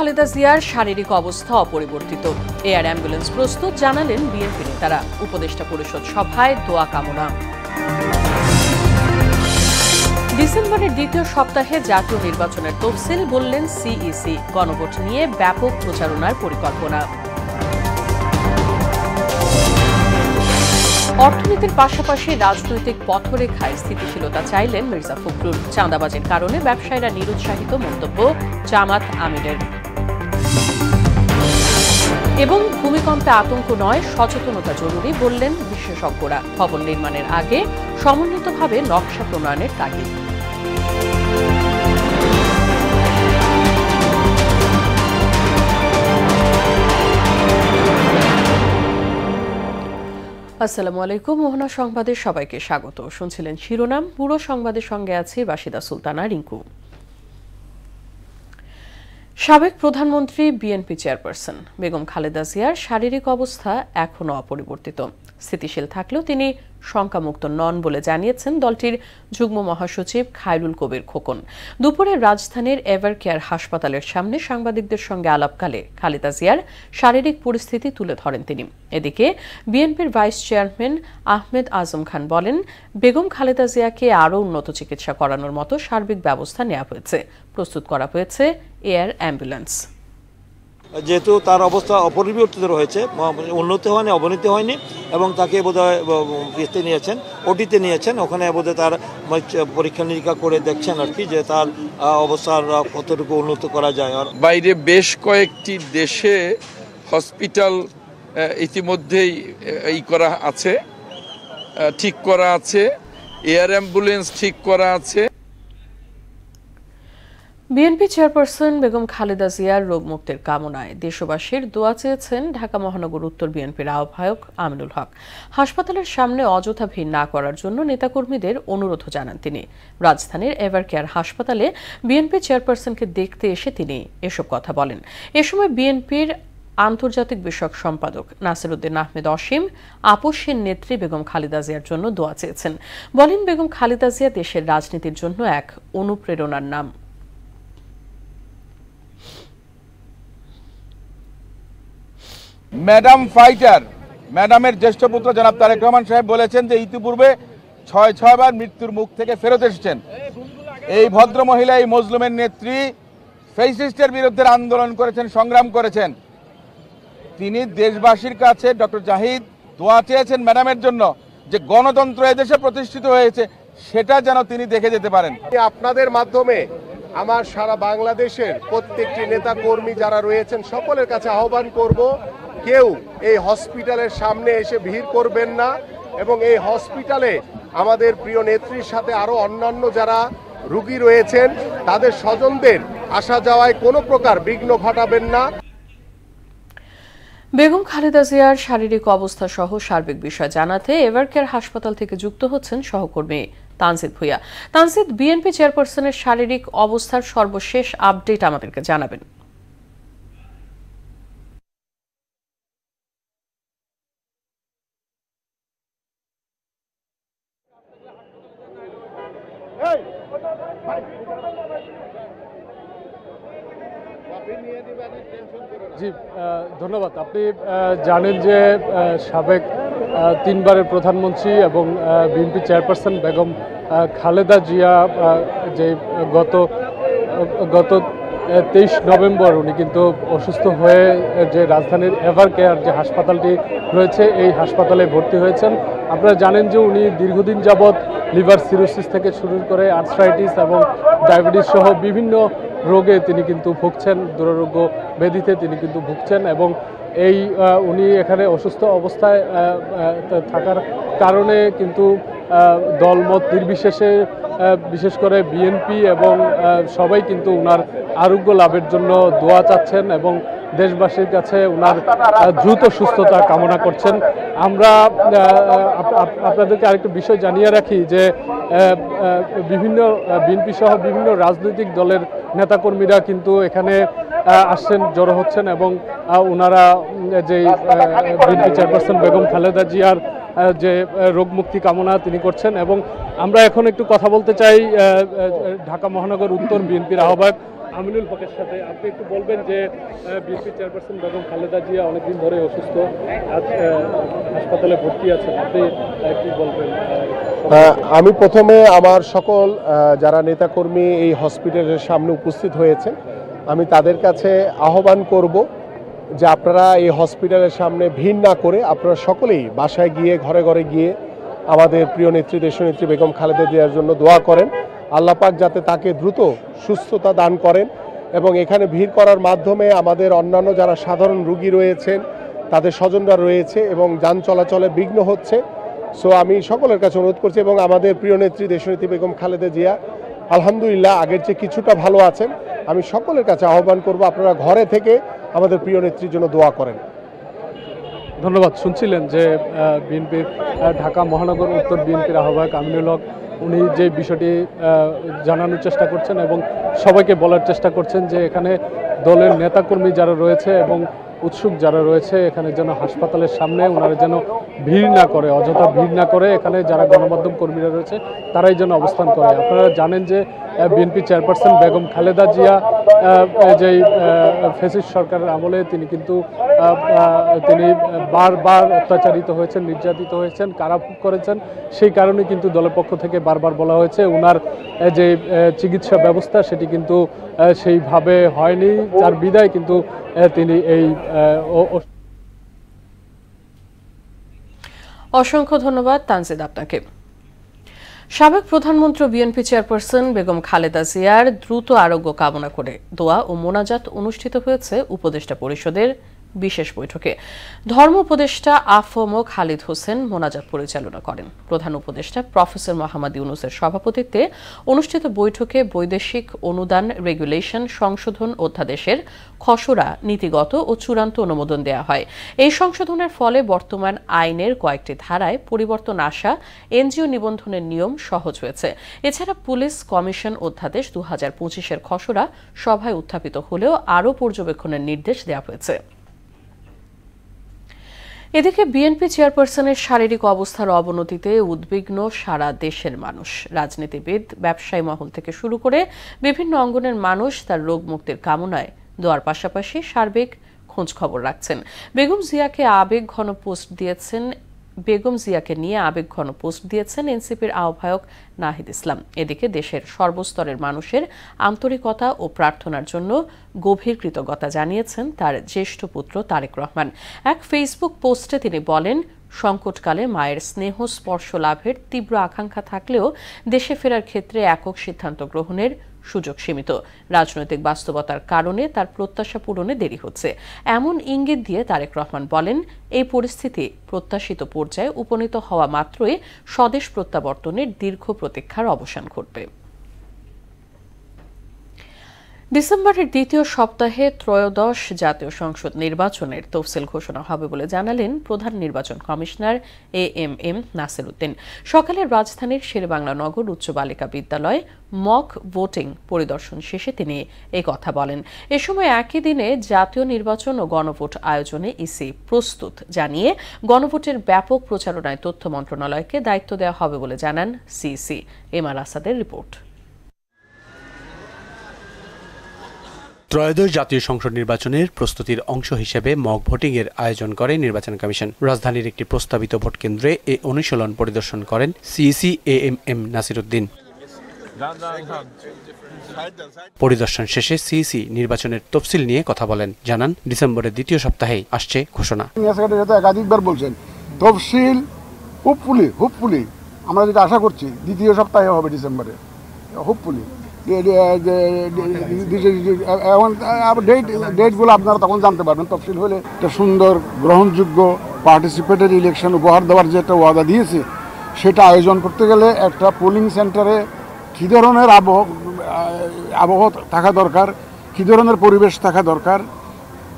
খালেদা জিয়ার শারীরিক অবস্থা অপরিবর্তিত। এয়ার অ্যাম্বুলেন্স প্রস্তুত, জানালেন বিএনপি নেতারা। উপদেষ্টা পরিষদ সভায় দোয়া কামনা। ডিসেম্বরের দ্বিতীয় সপ্তাহে জাতীয় নির্বাচনের তফসিল, বললেন সিইসি। গণভোট নিয়ে ব্যাপক প্রচারণার পরিকল্পনা। অর্থনীতির পাশাপাশি রাজনৈতিক পথরেখায় স্থিতিশীলতা চাইলেন মির্জা ফখরুল। চাঁদাবাজির কারণে ব্যবসায়ীরা নিরুৎসাহিত, মন্তব্য জামাত আমিরের। এবং ভূমিকম্পে আতঙ্ক নয়, সচেতনতা জরুরি, বললেন বিশেষজ্ঞরা। ভবন নির্মাণের আগে সমন্বিতভাবে নকশা প্রণয়নের তাগিদ। আসসালামু আলাইকুম। মোহনা সংবাদে সবাইকে স্বাগত। শুনছিলেন শিরোনাম, পুরো সংবাদের সঙ্গে আছি বাসিদা সুলতানা রিঙ্কু। সাবেক প্রধানমন্ত্রী বিএনপি চেয়ারপারসন বেগম খালেদা জিয়ার শারীরিক অবস্থা এখনও অপরিবর্তিত। স্থিতিশীল থাকলেও তিনি শঙ্কামুক্ত নন বলে জানিয়েছেন দলটির যুগ্ম মহাসচিব খায়রুল কবির খোকন। দুপুরে রাজধানীর এভার কেয়ার হাসপাতালের সামনে সাংবাদিকদের সঙ্গে আলাপকালে খালেদা জিয়ার শারীরিক পরিস্থিতি তুলে ধরেন তিনি। এদিকে বিএনপির ভাইস চেয়ারম্যান আহমেদ আজম খান বলেন, বেগম খালেদা জিয়াকে আরও উন্নত চিকিৎসা করানোর মতো সার্বিক ব্যবস্থা নেওয়া হয়েছে। প্রস্তুত করা হয়েছে এয়ার অ্যাম্বুলেন্স। যেহেতু তার অবস্থা অপরিবর্তিত রয়েছে, উন্নতি হয়নি, অবনতি হয়নি, এবং তাকে বোধহয় নিয়েছেন, ওটিতে নিয়েছেন। ওখানে বোধহয় তার পরীক্ষা নিরীক্ষা করে দেখছেন আর কি, যে তার অবস্থার কতটুকু উন্নত করা যায়। আর বাইরে বেশ কয়েকটি দেশে হসপিটাল ইতিমধ্যেই করা আছে, ঠিক করা আছে, এয়ার অ্যাম্বুলেন্স ঠিক করা আছে। বিএনপি চেয়ারপারসন বেগম খালেদা জিয়ার রোগ মুক্তির কামনায় দেশবাসীর দোয়া চেয়েছেন ঢাকা মহানগর উত্তর বিএনপির আহ্বায়ক আমিনুল হক। হাসপাতালের সামনে অযথা ভিড় না করার জন্য নেতাকর্মীদের অনুরোধ জানান তিনি। রাজধানীর এভার কেয়ার হাসপাতালে বিএনপি চেয়ারপারসনকে দেখতে এসে তিনি এসব কথা বলেন। এ সময় বিএনপির আন্তর্জাতিক বিষয়ক সম্পাদক নাসিরউদ্দিন আহমেদ অসীম আপসহীন নেত্রী বেগম খালেদা জিয়ার জন্য দোয়া চেয়েছেন। বলেন, বেগম খালেদা জিয়া দেশের রাজনীতির জন্য এক অনুপ্রেরণার নাম। ম্যাডাম ফাইটার, ম্যাডামের জ্যেষ্ঠ পুত্র জনাব তারেক রহমান সাহেব বলেছেন যে ইতিপূর্বে ৬ বার মৃত্যুর মুখ থেকে ফেরত এসেছেন। এই ভদ্র মহিলা, এই মজলুমের নেত্রী ফ্যাসিস্টের বিরুদ্ধে আন্দোলন করেছেন, সংগ্রাম করেছেন। তিনি দেশবাসীর কাছে ডক্টর জাহিদ দোয়া চেয়েছেন ম্যাডামের জন্য, যে গণতন্ত্র এদেশে প্রতিষ্ঠিত হয়েছে সেটা যেন তিনি দেখে যেতে পারেন। আপনাদের মাধ্যমে আমার সারা বাংলাদেশের প্রত্যেকটি নেতা কর্মী যারা রয়েছেন সকলের কাছে আহ্বান করব, কেউ এই হসপিটালের সামনে এসে ভিড় করবেন না, এবং এই হসপিটালে আমাদের প্রিয় নেত্রীর সাথে আরো অন্যান্য যারা রোগী রয়েছেন তাদের স্বজনদের আসা যাওয়ায় কোনো প্রকার বিঘ্ন ঘটাবেন না। বেগম খালেদা জিয়ার শারীরিক অবস্থা সহ সার্বিক বিষয় জানাতে এভার কেয়ার হাসপাতাল থেকে যুক্ত হচ্ছেন সহকর্মী তানজিদ ভুইয়া। তানজিদ, বিএনপি চেয়ারপারসনের শারীরিক অবস্থার সর্বশেষ আপডেট আমাদেরকে জানাবেন। জি ধন্যবাদ। আপনি জানেন যে সাবেক 3 বারের প্রধানমন্ত্রী এবং বিএনপি চেয়ারপারসন বেগম খালেদা জিয়া যে গত 23 নভেম্বর উনি কিন্তু অসুস্থ হয়ে যে রাজধানীর এভার কেয়ার যে হাসপাতালটি রয়েছে এই হাসপাতালে ভর্তি হয়েছেন। আপনারা জানেন যে উনি দীর্ঘদিন যাবৎ লিভার সিরোসিস থেকে শুরু করে আর্থ্রাইটিস এবং ডায়াবেটিস সহ বিভিন্ন রোগে তিনি কিন্তু ভুগছেন, দুরারোগ্য ব্যাধিতে তিনি কিন্তু ভুগছেন, এবং এই উনি এখানে অসুস্থ অবস্থায় থাকার কারণে কিন্তু দলমত নির্বিশেষে বিশেষ করে বিএনপি এবং সবাই কিন্তু ওনার আরোগ্য লাভের জন্য দোয়া চাচ্ছেন এবং দেশবাসীর কাছে ওনার দ্রুত সুস্থতা কামনা করছেন। আমরা আপনাদেরকে আরেকটু বিষয় জানিয়ে রাখি যে বিভিন্ন বিএনপি সহ বিভিন্ন রাজনৈতিক দলের নেতাকর্মীরা কিন্তু এখানে আসছেন, জড়ো হচ্ছেন, এবং ওনারা যে বিএনপি চেয়ারপারসন বেগম খালেদা জিয়ার যে রোগ মুক্তি কামনা তিনি করছেন। এবং আমরা এখন একটু কথা বলতে চাই ঢাকা মহানগর উত্তর বিএনপির আহ্বায়ক আমিনুল হকের সাথে। আপনি একটু বলবেন যে বিএনপি চেয়ারপারসন বেগম খালেদা জিয়া অনেকদিন ধরে অসুস্থ, আজ হাসপাতালে ভর্তি আছেন, আপনি কি বলবেন? আমি প্রথমে আমার সকল যারা নেতাকর্মী এই হসপিটালের সামনে উপস্থিত হয়েছেন, আমি তাদের কাছে আহ্বান করব যে আপনারা এই হসপিটালের সামনে ভিড় না করে আপনারা সকলেই বাসায় গিয়ে ঘরে ঘরে গিয়ে আমাদের প্রিয় নেত্রী দেশনেত্রী বেগম খালেদা জিয়ার জন্য দোয়া করেন। আল্লাহ পাক যাতে তাকে দ্রুত সুস্থতা দান করেন এবং এখানে ভিড় করার মাধ্যমে আমাদের অন্যান্য যারা সাধারণ রোগী রয়েছেন তাদের স্বজনরা রয়েছে এবং যান চলাচলে বিঘ্ন হচ্ছে। সো আমি সকলের কাছে অনুরোধ করছি এবং আমাদের প্রিয় নেত্রী দেশনেত্রী বেগম খালেদা জিয়া আলহামদুলিল্লাহ আগের চেয়ে কিছুটা ভালো আছেন। আমি সকলের কাছে আহ্বান করব আপনারা ঘরে থেকে আমাদের প্রিয় নেত্রীর জন্য দোয়া করেন। ধন্যবাদ। শুনছিলেন যে বিএনপির ঢাকা মহানগর উত্তর বিএনপির আহ্বায়ক আমিনুল হক, উনি যে বিষয়টি জানানোর চেষ্টা করছেন এবং সবাইকে বলার চেষ্টা করছেন যে এখানে দলের নেতাকর্মী যারা রয়েছে এবং উৎসুক যারা রয়েছে এখানে যেন হাসপাতালের সামনে ওনারা যেন ভিড় না করে, অযথা ভিড় না করে, এখানে যারা গণমাধ্যম কর্মীরা রয়েছে তারাই যেন অবস্থান করে। আপনারা জানেন যে বিএনপি চেয়ারপারসন বেগম খালেদা জিয়া যেই ফ্যাসিস্ট সরকারের আমলে তিনি কিন্তু তিনি বারবার অত্যাচারিত হয়েছেন, নির্যাতিত হয়েছেন, কারাভোগ করেছেন। সেই কারণে কিন্তু দলের পক্ষ থেকে বারবার বলা হয়েছে ওনার যে চিকিৎসা ব্যবস্থা সেটি কিন্তু সেইভাবে হয়নি, যার বিদায় কিন্তু তিনি এই অসংখ্য ধন্যবাদ তানজিদ আপনাকে। সাবেক প্রধানমন্ত্রী বিএনপি চেয়ারপারসন বেগম খালেদা জিয়ার দ্রুত আরোগ্য কামনা করে দোয়া ও মোনাজাত অনুষ্ঠিত হয়েছে উপদেষ্টা পরিষদের বিশেষ বৈঠকে। ধর্ম উপদেষ্টা আফম খালিদ হোসেন মোনাজাত পরিচালনা করেন। প্রধান উপদেষ্টা প্রফেসর মোহাম্মদ ইউনূসের সভাপতিত্বে অনুষ্ঠিত বৈঠকে বৈদেশিক অনুদান রেগুলেশন সংশোধন অধ্যাদেশের খসড়া নীতিগত ও চূড়ান্ত অনুমোদন দেওয়া হয়। এই সংশোধনের ফলে বর্তমান আইনের কয়েকটি ধারায় পরিবর্তন আসা এনজিও নিবন্ধনের নিয়ম সহজ হয়েছে। এছাড়া পুলিশ কমিশন অধ্যাদেশ 2025-এর খসড়া সভায় উত্থাপিত হলেও আরও পর্যবেক্ষণের নির্দেশ দেওয়া হয়েছে। এদিকে বিএনপি চেয়ারপারসনের শারীরিক অবস্থার অবনতিতে উদ্বিগ্ন সারা দেশের মানুষ। রাজনীতিবিদ, ব্যবসায়ী মহল থেকে শুরু করে বিভিন্ন অঙ্গনের মানুষ তার রোগ মুক্তির কামনায় দোয়ার পাশাপাশি সার্বিক খোঁজ খবর রাখছেন। বেগম জিয়াকে নিয়ে আবেগঘন পোস্ট দিয়েছেন এনসিপির আহ্বায়ক নাহিদ ইসলাম। এদিকে দেশের সর্বস্তরের মানুষের আন্তরিকতা ও প্রার্থনার জন্য গভীর কৃতজ্ঞতা জানিয়েছেন তার জ্যেষ্ঠ পুত্র তারেক রহমান। এক ফেসবুক পোস্টে তিনি বলেন, সংকটকালে মায়ের স্নেহ স্পর্শ লাভের তীব্র আকাঙ্ক্ষা থাকলেও দেশে ফেরার ক্ষেত্রে একক সিদ্ধান্ত গ্রহণের সুযোগ সীমিত। রাজনৈতিক বাস্তবতার কারণে তার প্রত্যাশা পূরণে দেরি হচ্ছে। এমন ইঙ্গিত দিয়ে তারেক রহমান বলেন, এই পরিস্থিতি প্রত্যাশিত পর্যায়ে উপনীত হওয়া মাত্রই স্বদেশ প্রত্যাবর্তনের দীর্ঘ প্রতীক্ষার অবসান ঘটবে। ডিসেম্বরের দ্বিতীয় সপ্তাহে ত্রয়োদশ জাতীয় সংসদ নির্বাচনের তফসিল ঘোষণা হবে বলে জানালেন প্রধান নির্বাচন কমিশনার এএমএম নাসির উদ্দিন। সকালে রাজধানীর শেরেবাংলা নগর উচ্চ বালিকা বিদ্যালয়ে মক ভোটিং পরিদর্শন শেষে তিনি এই কথা বলেন। এ সময় একই দিনে জাতীয় নির্বাচন ও গণভোট আয়োজনে ইসি প্রস্তুত জানিয়ে গণভোটের ব্যাপক প্রচারণায় তথ্য মন্ত্রণালয়কে দায়িত্ব দেওয়া হবে বলে জানান সিইসি। এমআর আসাদের রিপোর্ট। ত্রয়োদশ জাতীয় সংসদ নির্বাচনের প্রস্তুতির অংশ হিসেবে মক ভোটিং এর আয়োজন করে নির্বাচন কমিশন। রাজধানীর একটি প্রস্তাবিত ভোট কেন্দ্রে এ অনুশীলন পরিদর্শন করেন সিইসি এএমএম নাসির উদ্দিন। পরিদর্শন শেষে সিইসি নির্বাচনের তফসিল নিয়ে কথা বলেন, জানান ডিসেম্বরের দ্বিতীয় সপ্তাহেই আসছে ঘোষণা। একাধিকবার বলছেন তফসিল হোপফুলি আমরা যেটা আশা করছি দ্বিতীয় সপ্তাহে হবে ডিসেম্বরে, হোপফুলি। ডেটগুলো আপনারা তখন জানতে পারবেন। তফসিল হলে একটা সুন্দর গ্রহণযোগ্য পার্টিসিপেটরি ইলেকশন উপহার দেওয়ার যে একটা ওয়াদা দিয়েছে সেটা আয়োজন করতে গেলে একটা পোলিং সেন্টারে কী ধরনের আবহ থাকা দরকার, কী ধরনের পরিবেশ থাকা দরকার,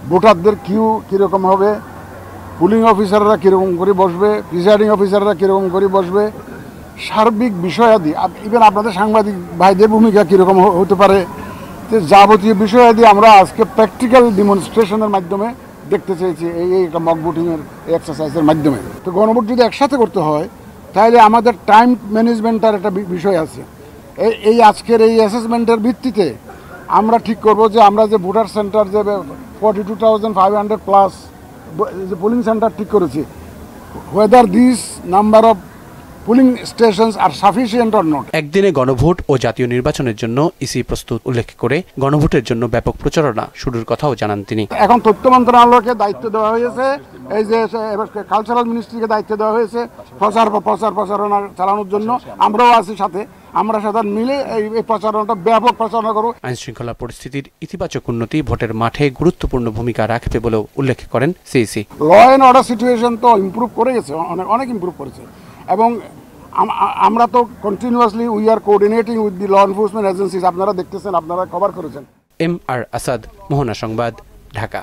ভোটারদের কিউ কীরকম হবে, পুলিং অফিসাররা কীরকম করে বসবে, প্রিসাইডিং অফিসাররা কীরকম করে বসবে, সার্বিক বিষয়াদি, ইভেন আপনাদের সাংবাদিক ভাইদের ভূমিকা কীরকম হতে পারে, যাবতীয় বিষয়াদি আমরা আজকে প্র্যাকটিক্যাল ডেমনস্ট্রেশনের মাধ্যমে দেখতে চেয়েছি এই একটা মক ভোটিংয়ের এক্সারসাইজের মাধ্যমে। তো গণভোট যদি একসাথে করতে হয় তাহলে আমাদের টাইম ম্যানেজমেন্টের একটা বিষয় আছে। এই আজকের এই অ্যাসেসমেন্টের ভিত্তিতে আমরা ঠিক করব যে আমরা যে ভোটার সেন্টার যে 42,500+ যে পোলিং সেন্টার ঠিক করেছি, whether these number of polling stations are sufficient or not. একদিনে গণভোট ও জাতীয় নির্বাচনের জন্য ইসি প্রস্তুত উল্লেখ করে গণভোটের জন্য ব্যাপক প্রচারণা শুরুর কথাও জানান তিনি। এখন তথ্য মন্ত্রণালয়কে দায়িত্ব দেওয়া হয়েছে, এই যে কালচারাল মিনিস্ট্রিকে দায়িত্ব দেওয়া হয়েছে প্রচারণা চালানোর জন্য। আমরাও আছি সাথে, আমরা সাথে মিলে এই প্রচারণাটা ব্যাপক প্রচারণা করব। আইন শৃঙ্খলা পরিস্থিতির ইতিবাচক উন্নতি ভোটের মাঠে গুরুত্বপূর্ণ ভূমিকা রাখবে বলেও উল্লেখ করেন CEC. Law and order situation তো ইমপ্রুভ করে গেছে, অনেক ইমপ্রুভ করেছে, এবং আমরা তো continuously we are coordinating with the law enforcement agencies. আপনারা দেখতেছেন, আপনারা কভার করেছেন। MR আসাদ, মোহনা সংবাদ, ঢাকা।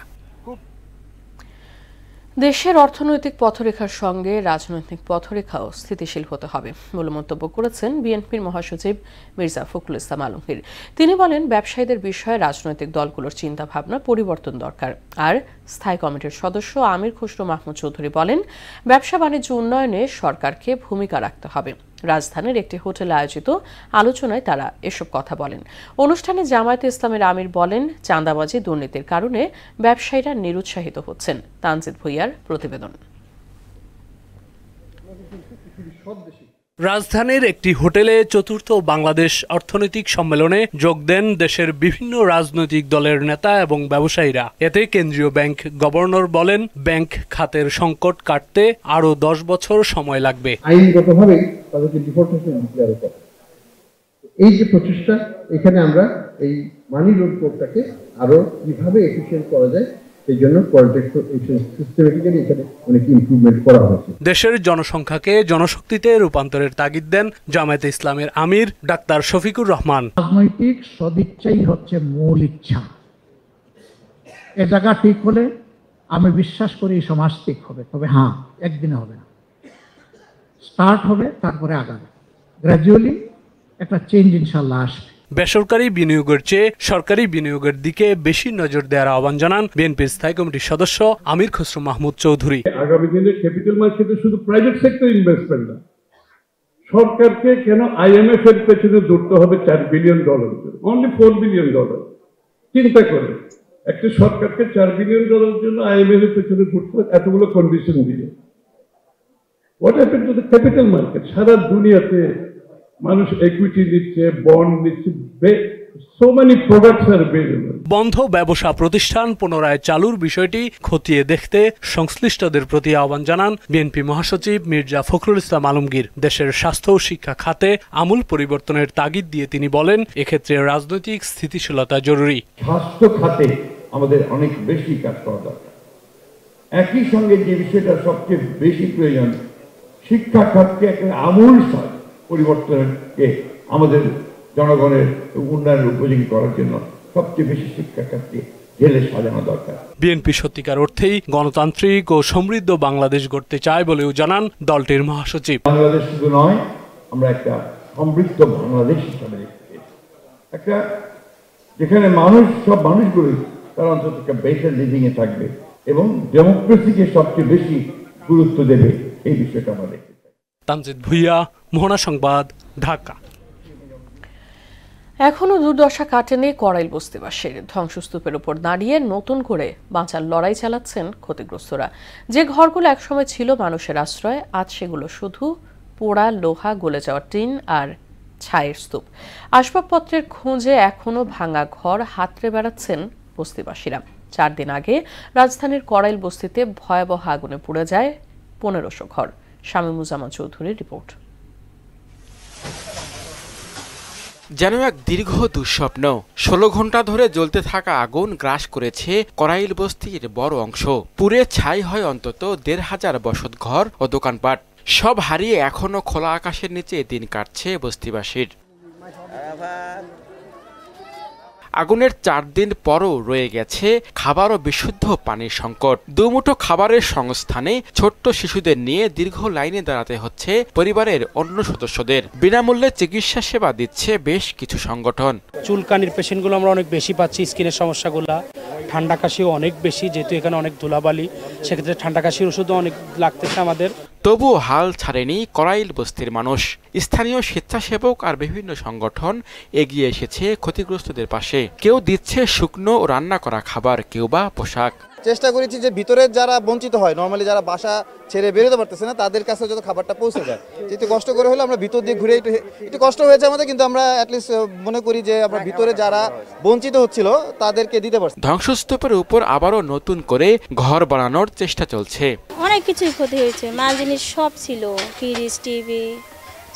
দেশের অর্থনৈতিক পথরেখার সঙ্গে রাজনৈতিক পথরেখাও স্থিতিশীল হতে হবে বলে মন্তব্য করেছেন বিএনপির মহাসচিব মির্জা ফখরুল ইসলাম আলমগীর। তিনি বলেন, ব্যবসায়ীদের বিষয়ে রাজনৈতিক দলগুলোর চিন্তাভাবনা পরিবর্তন দরকার। আর স্থায়ী কমিটির সদস্য আমির খসরু মাহমুদ চৌধুরী বলেন, ব্যবসা বাণিজ্য উন্নয়নে সরকারকে ভূমিকা রাখতে হবে। রাজধানীর একটি হোটেলে আয়োজিত আলোচনায় তারা এসব কথা বলেন। অনুষ্ঠানে জামায়াতে ইসলামের আমির বলেন, চাঁদাবাজি দুর্নীতির কারণে ব্যবসায়ীরা নিরুৎসাহিত হচ্ছেন। তানজিদ ভুইয়ার প্রতিবেদন। রাজধানীর একটি হোটেলে চতুর্থ বাংলাদেশ অর্থনৈতিক সম্মেলনে যোগ দেন দেশের বিভিন্ন রাজনৈতিক দলের নেতা এবং ব্যবসায়ীরা। এতে কেন্দ্রীয় ব্যাংক গভর্নর বলেন, ব্যাংক খাতের সংকট কাটতে আরো 10 বছর সময় লাগবে। আইনগতভাবে তাদেরকে ডিফল্টেশন ডিক্লেয়ার করা, এই যে প্রচেষ্টা, এখানে আমরা এই মানি লোড কোডটাকে আরো কিভাবে এফিশিয়েন্ট করা যায় এই জন্য সিস্টেমেটিক্যালি এখানে অনেক ইমপ্রুভমেন্ট করা হয়েছে। দেশের জনসংখ্যাকে জনশক্তিতে রূপান্তরের তাগিদ দেন জামায়াতে ইসলামের আমির ডাক্তার শফিকুর রহমান। রাজনৈতিক সদিচ্ছাই হচ্ছে মূল ইচ্ছা। এ জায়গা ঠিক হলে আমি বিশ্বাস করি সমাজ ঠিক হবে। তবে হ্যাঁ, একদিনে হবে না, স্টার্ট হবে, তারপরে আগাবে, গ্র্যাজুয়ালি একটা চেঞ্জ ইনশাল্লাহ আসবে। বেসরকারি বিনিয়োগের চেয়ে সরকারি বিনিয়োগের দিকে বেশি নজর দেওয়ার আহ্বান জানান বিএনপির স্থায়ী কমিটির সদস্য আমির খসরু মাহমুদ চৌধুরী। আগামী দিনে ক্যাপিটাল মার্কেটে শুধু প্রাইভেট সেক্টর ইনভেস্টমেন্ট না, সরকারকে কেন IMF এর পেছনে দৌড়তে হবে $4 বিলিয়ন, অনলি $4 বিলিয়ন। চিন্তা করে একটা সরকারকে $4 বিলিয়ন জন্য IMF এর পেছনে ঘুরতে এতগুলো কন্ডিশন দিয়ে। What happened to the capital market? সারা দুনিয়াতে মানুষ ইকুইটি নিচ্ছে, বন্ড নিচ্ছে, so many products are available. বন্ধ ব্যবসা প্রতিষ্ঠান পুনরায় চালুর বিষয়টি খতিয়ে দেখতে সংশ্লিষ্টদের প্রতি আহ্বান জানান বিএনপি মহাসচিব মির্জা ফখরুল ইসলাম আলমগীর। দেশের স্বাস্থ্য ও শিক্ষা খাতে আমূল পরিবর্তনের তাগিদ দিয়ে তিনি বলেন, এক্ষেত্রে রাজনৈতিক স্থিতিশীলতা জরুরি। স্বাস্থ্য খাতে আমাদের অনেক বেশি কাজ করা দরকার। একই সঙ্গে যে বিষয়টা সবচেয়ে বেশি প্রয়োজন, শিক্ষা খাতকে একটা আমূল পরিবর্তনকে আমাদের জনগণের উন্নয়নের উপযোগী করার জন্য সবচেয়ে বেশি শিক্ষা খাতকে ঢেলে সাজানো দরকার। বিএনপি সত্যিকার অর্থেই গণতান্ত্রিক ও সমৃদ্ধ বাংলাদেশ গড়তে চায় বলেও জানান দলটির মহাসচিব। বাংলাদেশ শুধু নয়, আমরা একটা সমৃদ্ধ বাংলাদেশ হিসাবে দেখতে, একটা যেখানে সব মানুষগুলোই তারা অন্তত একটা বেটার লিভিং এ থাকবে এবং ডেমোক্রেসিকে সবচেয়ে বেশি গুরুত্ব দেবে, এই বিষয়টা আমরা দেখতে চাই। তানজিদ ভুইয়া, মোহনা সংবাদ, ঢাকা। এখনও দুর্দশা কাটেনি করাইল বস্তিবাসীর। ধ্বংসস্তূপের উপর দাঁড়িয়ে নতুন করে বাঁচার লড়াই চালাচ্ছেন ক্ষতিগ্রস্তরা। যে ঘরগুলো একসময় ছিল মানুষের আশ্রয়, আজ সেগুলো শুধু পোড়া লোহা, গলে যাওয়া টিন আর ছায়ের স্তূপ। আসবাবপত্রের খোঁজে এখনও ভাঙা ঘর হাতড়ে বেড়াচ্ছেন বস্তিবাসীরা। 4 দিন আগে রাজধানীর করাইল বস্তিতে ভয়াবহ আগুনে পুড়ে যায় 1500 ঘর। শামীমুজ্জামান চৌধুরীর রিপোর্ট। যেন এক দীর্ঘ দুঃস্বপ্ন। 16 ঘন্টা ধরে জ্বলতে থাকা আগুন গ্রাস করেছে করাইল বস্তির বড় অংশ। পুড়ে ছাই হয় অন্তত 1500 বসতঘর ও দোকানপাট। সব হারিয়ে এখনো খোলা আকাশের নিচে দিন কাটছে বস্তিবাসীর। আগুনের 4 দিন পরও রয়ে গেছে খাবার ও বিশুদ্ধ পানির সংকট। দুমুঠো খাবারের সংস্থানে ছোট্ট শিশুদের নিয়ে দীর্ঘ লাইনে দাঁড়াতে হচ্ছে পরিবারের অন্য সদস্যদের। বিনামূল্যে চিকিৎসা সেবা দিচ্ছে বেশ কিছু সংগঠন। চুলকানির পেশেন্টগুলো আমরা অনেক বেশি পাচ্ছি, স্কিনের সমস্যাগুলো, ঠান্ডা কাশিও অনেক বেশি, যেহেতু এখানে অনেক ধুলাবালি, সেক্ষেত্রে ঠান্ডা কাশির ওষুধও অনেক লাগতেছে আমাদের। তবুও হাল ছাড়েনি করাইল বস্তির মানুষ। স্থানীয় স্বেচ্ছাসেবক আর বিভিন্ন সংগঠন এগিয়ে এসেছে ক্ষতিগ্রস্তদের পাশে। কেউ দিচ্ছে শুকনো ও রান্না করা খাবার, কেউ বা পোশাক। চেষ্টা করেছি যে ভিতরে যারা বঞ্চিত হয়, নর্মালি যারা বাসা ছেড়ে বেরোতে পারতেছে না, তাদের কাছে যত খাবারটা পৌঁছে যায়। একটু কষ্ট করে হলে আমরা ভিতর দিয়ে ঘুরে একটু কষ্ট হয়েছে আমাদের, কিন্তু আমরা অ্যাটলিস্ট মনে করি যে আমরা ভিতরে যারা বঞ্চিত হচ্ছিল তাদেরকে দিতে পারছি। ধ্বংসস্তূপের উপর আবারও নতুন করে ঘর বানানোর চেষ্টা চলছে। অনেক কিছুই ক্ষতি হয়েছে, মাল জিনিস সব ছিল, ফ্রিজ, টিভি,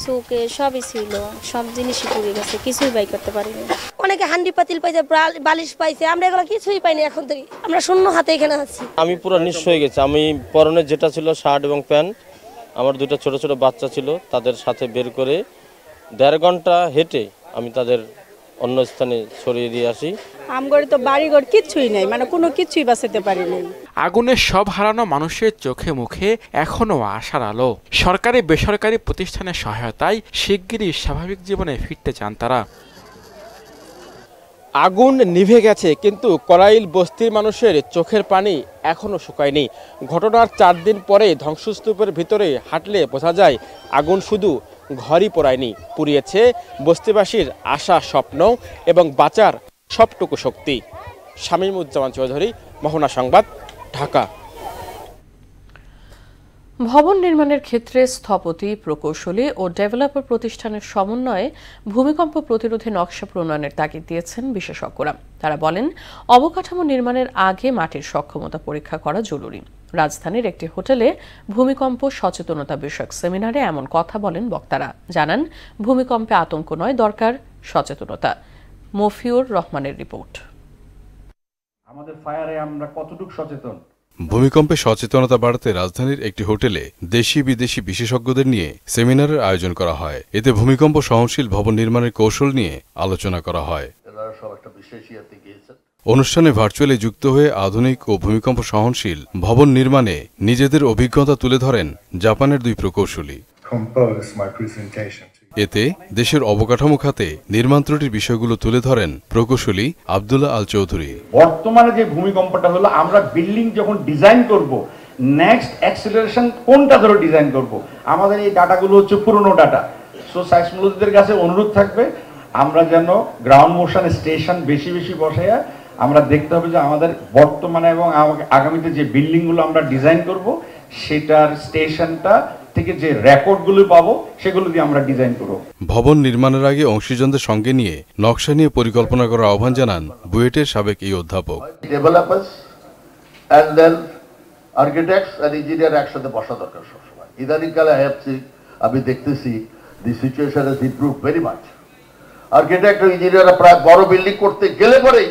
শোকে সবই ছিল, সব জিনিসই পুড়ে গেছে, কিছুই বাই করতে পারিনি। অনেকে হান্ডি পাতিল পাইছে, বালিশ পাইছে, আমরা এগুলো কিছুই পাইনি। এখন থেকে আমরা শূন্য হাতে এখানে আছি। আমি পুরো নিঃস্ব হয়ে গেছি। আমি পরনে যেটা ছিল শার্ট এবং প্যান্ট, আমার দুটো ছোট ছোট বাচ্চা ছিল, তাদের সাথে বের করে 1.5 ঘন্টা হেঁটে আমি তাদের অন্য স্থানে ছড়িয়ে দিয়ে আসি। আমগরে তো বাড়িঘর কিচ্ছুই নেই, মানে কোনো কিছুই বাঁচাতে পারিনি। আগুনে সব হারানো মানুষের চোখে মুখে এখনো আশার আলো। সরকারি বেসরকারি প্রতিষ্ঠানের সহায়তায় শিগগিরই স্বাভাবিক জীবনে ফিরতে চান তারা। আগুন নিভে গেছে, কিন্তু করাইল বস্তির মানুষের চোখের পানি এখনো শুকায়নি। ঘটনার 4 দিন পরে ধ্বংসস্তূপের ভিতরে হাঁটলে বোঝা যায় আগুন শুধু ঘরই পোড়ায়নি, পুড়িয়েছে বস্তিবাসীর আশা, স্বপ্ন এবং বাঁচার সবটুকু শক্তি। শামীমুজ্জামান চৌধুরী, মোহনা সংবাদ, ঢাকা। ভবন নির্মাণের ক্ষেত্রে স্থপতি, প্রকৌশলী ও ডেভেলপার প্রতিষ্ঠানের সমন্বয়ে ভূমিকম্প প্রতিরোধী নকশা প্রণয়নের তাগিদ দিয়েছেন বিশেষজ্ঞরা। তারা বলেন, অবকাঠামো নির্মাণের আগে মাটির সক্ষমতা পরীক্ষা করা জরুরি। রাজধানীর একটি হোটেলে ভূমিকম্প সচেতনতা বিষয়ক সেমিনারে এমন কথা বলেন বক্তারা। জানান, ভূমিকম্পে আতঙ্ক নয়, দরকার সচেতনতা। মফিউর রহমানের রিপোর্ট। আমাদের ফায়ারে আমরা কতটুকু সচেতন? ভূমিকম্পে সচেতনতা বাড়াতে রাজধানীর একটি হোটেলে দেশি বিদেশি বিশেষজ্ঞদের নিয়ে সেমিনারের আয়োজন করা হয়। এতে ভূমিকম্প সহনশীল ভবন নির্মাণের কৌশল নিয়ে আলোচনা করা হয়। অনুষ্ঠানে ভার্চুয়ালি যুক্ত হয়ে আধুনিক ও ভূমিকম্প সহনশীল ভবন নির্মাণে নিজেদের অভিজ্ঞতা তুলে ধরেন জাপানের 2 প্রকৌশলী। এতে দেশের অবকাঠামো খাতে নির্মাণ ত্রুটির বিষয়গুলো তুলে ধরেন প্রকৌশলী আব্দুল্লাহ আল চৌধুরী। বর্তমানে যে ভূমিকম্পটা হলো, আমরা বিল্ডিং যখন ডিজাইন করব, নেক্সট অ্যাক্সিলারেশন কোনটা ধরে ডিজাইন করব, আমাদের এই ডাটাগুলো হচ্ছে পুরনো ডাটা। সো সাইসমোলজিদের কাছে অনুরোধ থাকবে, আমরা যেন গ্রাউন্ড মোশন স্টেশন বেশি বেশি বসাইয়া আমরা দেখতে হবে যে আমাদের বর্তমানে এবং আগামীতে যে বিল্ডিংগুলো আমরা ডিজাইন করব, সেটার স্টেশনটা থেকে যে রেকর্ডগুলো পাবো সেগুলো দিয়ে আমরা ডিজাইন করব। ভবন নির্মাণের আগে অংশীজনদের সঙ্গে নিয়ে নকশা নিয়ে পরিকল্পনা করার আহ্বান জানান বুয়েটের সাবেক এই অধ্যাপক। Developers and then architects and engineer একসাথে বসা দরকার সবসময়। ইদানিংকালে আমি দেখতেছি the situation has improve very much. Architect ও ইঞ্জিনিয়াররা প্রায় বড় বিল্ডিং করতে গেলে পরেই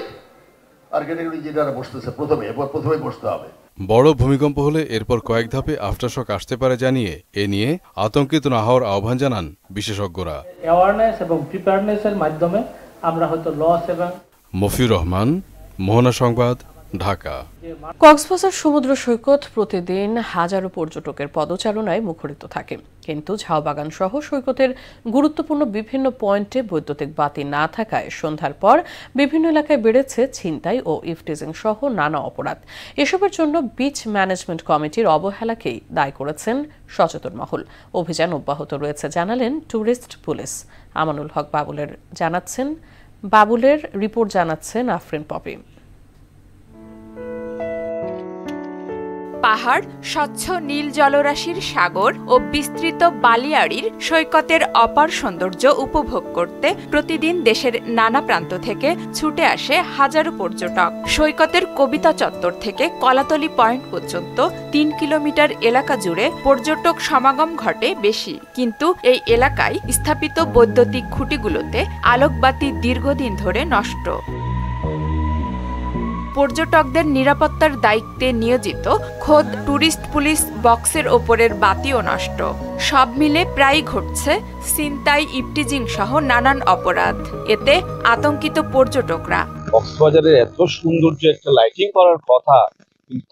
আর্কিটেক্ট ও ইঞ্জিনিয়াররা বসতেছে প্রথমেই বসতে হবে। বড় ভূমিকম্প হলে এরপর কয়েক ধাপে আফটারশক আসতে পারে জানিয়ে এ নিয়ে আতঙ্কিত না হওয়ার আহ্বান জানান বিশেষজ্ঞরা। অ্যাওয়ারনেস এবং প্রিপেয়ারনেসের মাধ্যমে আমরা হয়তো লস এবং। মফিউর রহমান, মোহনা সংবাদ, ঢাকা। কক্সবাজার সমুদ্র সৈকত প্রতিদিন হাজারো পর্যটকের পদচারণায় মুখরিত থাকে, কিন্তু ঝাউবাগান সহ সৈকতের গুরুত্বপূর্ণ বিভিন্ন পয়েন্টে বৈদ্যুতিক বাতি না থাকায় সন্ধ্যার পর বিভিন্ন এলাকায় বেড়েছে ছিনতাই ও ইফটিজিং সহ নানা অপরাধ। এসবের জন্য বিচ ম্যানেজমেন্ট কমিটির অবহেলাকেই দায়ী করেছেন সচেতন মহল। অভিযান অব্যাহত রয়েছে জানালেন ট্যুরিস্ট পুলিশ। আমানুল হক বাবুলের রিপোর্ট জানাচ্ছেন আফরিন পপি। পাহাড়, স্বচ্ছ নীল জলরাশির সাগর ও বিস্তৃত বালিয়াড়ির সৈকতের অপার সৌন্দর্য উপভোগ করতে প্রতিদিন দেশের নানা প্রান্ত থেকে ছুটে আসে হাজারো পর্যটক। সৈকতের কবিতা চত্বর থেকে কলাতলি পয়েন্ট পর্যন্ত 3 কিলোমিটার এলাকা জুড়ে পর্যটক সমাগম ঘটে বেশি, কিন্তু এই এলাকায় স্থাপিত বৈদ্যুতিক খুঁটিগুলোতে আলোকবাতি দীর্ঘদিন ধরে নষ্ট। পর্যটকদের নিরাপত্তার দায়িত্বে নিয়োজিত খোদ ট্যুরিস্ট পুলিশ বক্সের ওপরের বাতিও নষ্ট। সব মিলে প্রায় ঘটছে ছিনতাই, ইফটিজিং সহ নানান অপরাধ। এতে আতঙ্কিত পর্যটকরা। কক্সবাজারের এত সৌন্দর্য একটা লাইটিং করার কথা,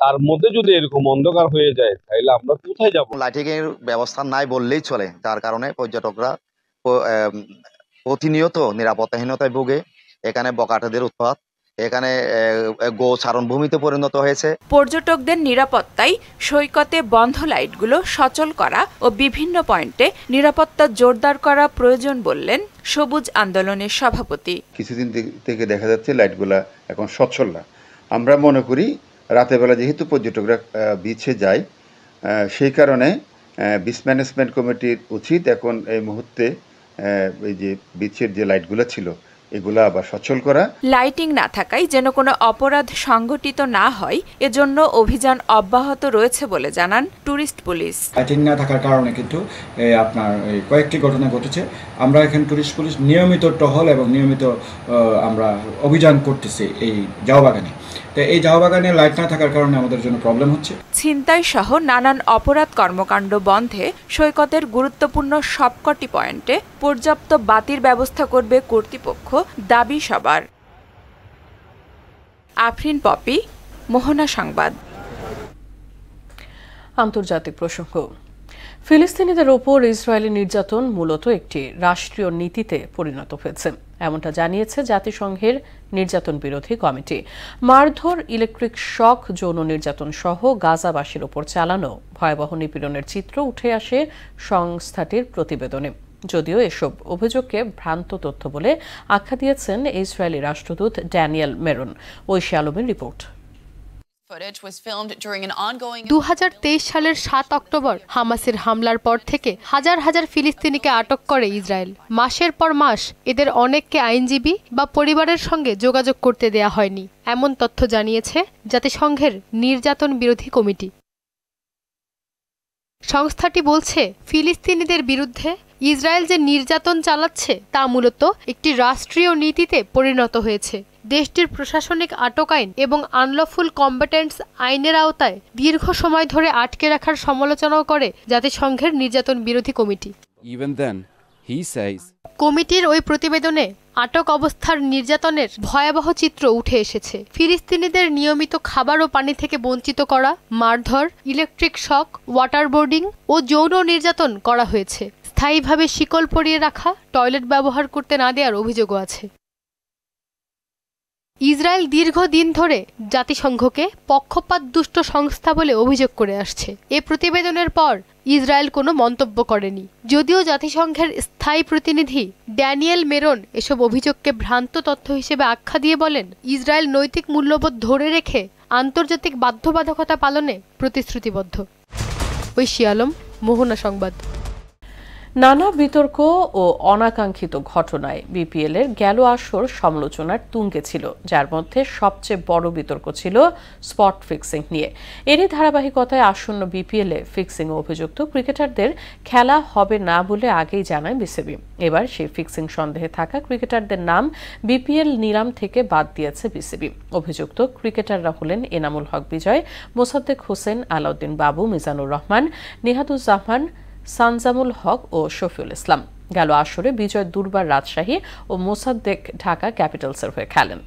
তার মধ্যে যদি এরকম অন্ধকার হয়ে যায় তাহলে আমরা কোথায় যাব? লাইটিং এর ব্যবস্থা নাই বললেই চলে, যার কারণে পর্যটকরা প্রতিনিয়ত নিরাপত্তাহীনতায় ভোগে। এখানে বকাটেদের উৎপাত, এখানে গো চারণভূমিতে পরিণত হয়েছে। পর্যটকদের নিরাপত্তায় সৈকতে বন্ধ লাইটগুলো সচল করা ও বিভিন্ন পয়েন্টে নিরাপত্তা জোরদার করা প্রয়োজন বললেন সবুজ আন্দোলনের সভাপতি। কিছুদিন থেকে দেখা যাচ্ছে লাইটগুলা এখন সচ্ছল না। আমরা মনে করি রাতের বেলা যেহেতু পর্যটকরা বিচে যায়, সেই কারণে বিচ ম্যানেজমেন্ট কমিটির উচিত এখন এই মুহূর্তে এই যে বিচের যে লাইটগুলো ছিল এগুলা আবার সচল করা। লাইটিং না থাকায় যেন কোনো অপরাধ সংঘটিত না হয় এজন্য অভিযান অব্যাহত রয়েছে বলে জানান টুরিস্ট পুলিশ। লাইটিং না থাকার কারণে কিন্তু আপনার কয়েকটি ঘটনা ঘটেছে। আমরা এখানে টুরিস্ট পুলিশ নিয়মিত টহল এবং নিয়মিত আমরা অভিযান করতেছি এই জাওবাগানে। তো এই জাওবাগানে লাইট না থাকার কারণে আমাদের জন্য প্রবলেম হচ্ছে। ছিনতাই সহ নানান অপরাধ কর্মকাণ্ড বন্ধে সৈকতের গুরুত্বপূর্ণ সবকটি পয়েন্টে পর্যাপ্ত বাতির ব্যবস্থা করবে কর্তৃপক্ষ, দাবি সবার। আফরিন পপি, মোহনা সংবাদ। আন্তর্জাতিক প্রসঙ্গ। ফিলিস্তিনিদের ওপর ইসরায়েলি নির্যাতন মূলত একটি রাষ্ট্রীয় নীতিতে পরিণত হয়েছে, এমনটা জানিয়েছে জাতিসংঘের নির্যাতন বিরোধী কমিটি। মারধর, ইলেকট্রিক শক, যৌন নির্যাতন সহ গাজাবাসীর ওপর চালানো ভয়াবহ নিপীড়নের চিত্র উঠে আসে সংস্থাটির প্রতিবেদনে। যদিও এসব অভিযোগকে ভ্রান্ত তথ্য বলে আখ্যা দিয়েছেন ইসরায়েলি রাষ্ট্রদূত ড্যানিয়েল মেরন। ঐশী আলমের রিপোর্ট। 2023 সালের 7 অক্টোবর হামাসের হামলার পর থেকে হাজার হাজার ফিলিস্তিনিকে আটক করে ইসরায়েল। মাসের পর মাস এদের অনেককে আইনজীবী বা পরিবারের সঙ্গে যোগাযোগ করতে দেয়া হয়নি, এমন তথ্য জানিয়েছে জাতিসংঘের নির্যাতন বিরোধী কমিটি। সংস্থাটি বলছে, ফিলিস্তিনিদের বিরুদ্ধে ইসরায়েল যে নির্যাতন চালাচ্ছে তা মূলত একটি রাষ্ট্রীয় নীতিতে পরিণত হয়েছে। দেশটির প্রশাসনিক আটক আইন এবং আনলফুল কম্ব্যাটেন্টস আইনের আওতায় দীর্ঘ সময় ধরে আটকে রাখার সমালোচনাও করে জাতিসংঘের নির্যাতন বিরোধী কমিটি। কমিটির ওই প্রতিবেদনে আটক অবস্থার নির্যাতনের ভয়াবহ চিত্র উঠে এসেছে। ফিলিস্তিনিদের নিয়মিত খাবার ও পানি থেকে বঞ্চিত করা, মারধর, ইলেকট্রিক শক, ওয়াটারবোর্ডিং ও যৌন নির্যাতন করা হয়েছে। স্থায়ীভাবে শিকল পরিয়ে রাখা, টয়লেট ব্যবহার করতে না দেওয়ার অভিযোগও আছে। ইসরায়েল দীর্ঘদিন ধরে জাতিসংঘকে পক্ষপাত দুষ্ট সংস্থা বলে অভিযোগ করে আসছে। এ প্রতিবেদনের পর ইসরায়েল কোনো মন্তব্য করেনি। যদিও জাতিসংঘের স্থায়ী প্রতিনিধি ড্যানিয়েল মেরন এসব অভিযোগকে ভ্রান্ত তথ্য হিসেবে আখ্যা দিয়ে বলেন, ইসরায়েল নৈতিক মূল্যবোধ ধরে রেখে আন্তর্জাতিক বাধ্যবাধকতা পালনে প্রতিশ্রুতিবদ্ধ। ঐশী আলম, মোহনা সংবাদ। নানা বিতর্ক ও অনাকাঙ্ক্ষিত ঘটনায় বিপিএল এর গেল আসর সমালোচনার তুঙ্গে ছিল, যার মধ্যে সবচেয়ে বড় বিতর্ক ছিল স্পট ফিক্সিং নিয়ে। এরই ধারাবাহিকতায় আসন্ন বিপিএল এ ফিক্সিং অভিযুক্ত ক্রিকেটারদের খেলা হবে না বলে আগেই জানায় বিসিবি। এবার সেই ফিক্সিং সন্দেহে থাকা ক্রিকেটারদের নাম বিপিএল নিলাম থেকে বাদ দিয়েছে বিসিবি। অভিযুক্ত ক্রিকেটাররা হলেন এনামুল হক বিজয়, মোসাদ্দেক হোসেন, আলাউদ্দিন বাবু, মিজানুর রহমান, নিহাদুজ্জামান, সানজামুল হক ও শফিউল ইসলাম। গেল আসরে বিজয় দুর্বার রাজশাহী ও মোসাদ্দেক ঢাকা ক্যাপিটালসের হয়ে খেলেন।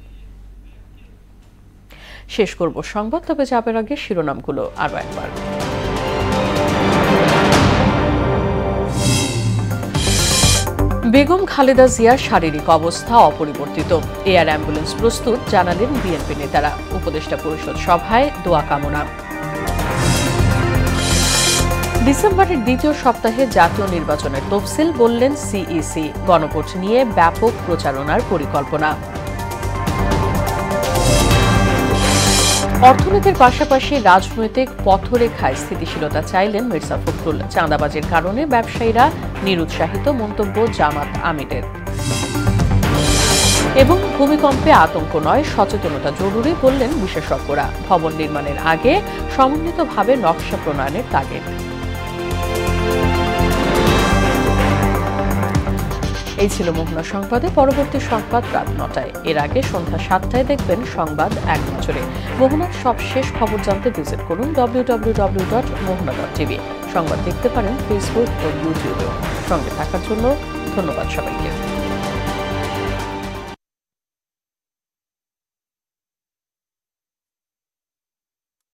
শেষ করব সংবাদ, তবে যাবার আগে শিরোনামগুলো আরো একবার। বেগম খালেদা জিয়ার শারীরিক অবস্থা অপরিবর্তিত, এয়ার অ্যাম্বুলেন্স প্রস্তুত, জানালেন বিএনপি নেতারা। উপদেষ্টা পরিষদ সভায় দোয়া কামনা। ডিসেম্বরের দ্বিতীয় সপ্তাহে জাতীয় নির্বাচনের তফসিল, বললেন সিইসি। গণভোট নিয়ে ব্যাপক প্রচারণার পরিকল্পনা। অর্থনীতির পাশাপাশি রাজনৈতিক পথরেখায় স্থিতিশীলতা চাইলেন মির্জা ফখরুল। চাঁদাবাজির কারণে ব্যবসায়ীরা নিরুৎসাহিত, মন্তব্য জামাত আমিরের। এবং ভূমিকম্পে আতঙ্ক নয়, সচেতনতা জরুরি, বললেন বিশেষজ্ঞরা। ভবন নির্মাণের আগে সমন্বিতভাবে নকশা প্রণয়নের তাগিদ। এই ছিল মোহনা সংবাদে। পরবর্তী সংবাদ রাত 9টায়। এর আগে সন্ধ্যা 7টায় দেখবেন সংবাদ এক নজরে। মোহনার সব শেষ খবর জানতে ভিজিট করুন www.mohana.tv। সংবাদ দেখতে পারেন ফেসবুক ও ইউটিউবেও। সঙ্গে থাকার জন্য ধন্যবাদ সবাইকে।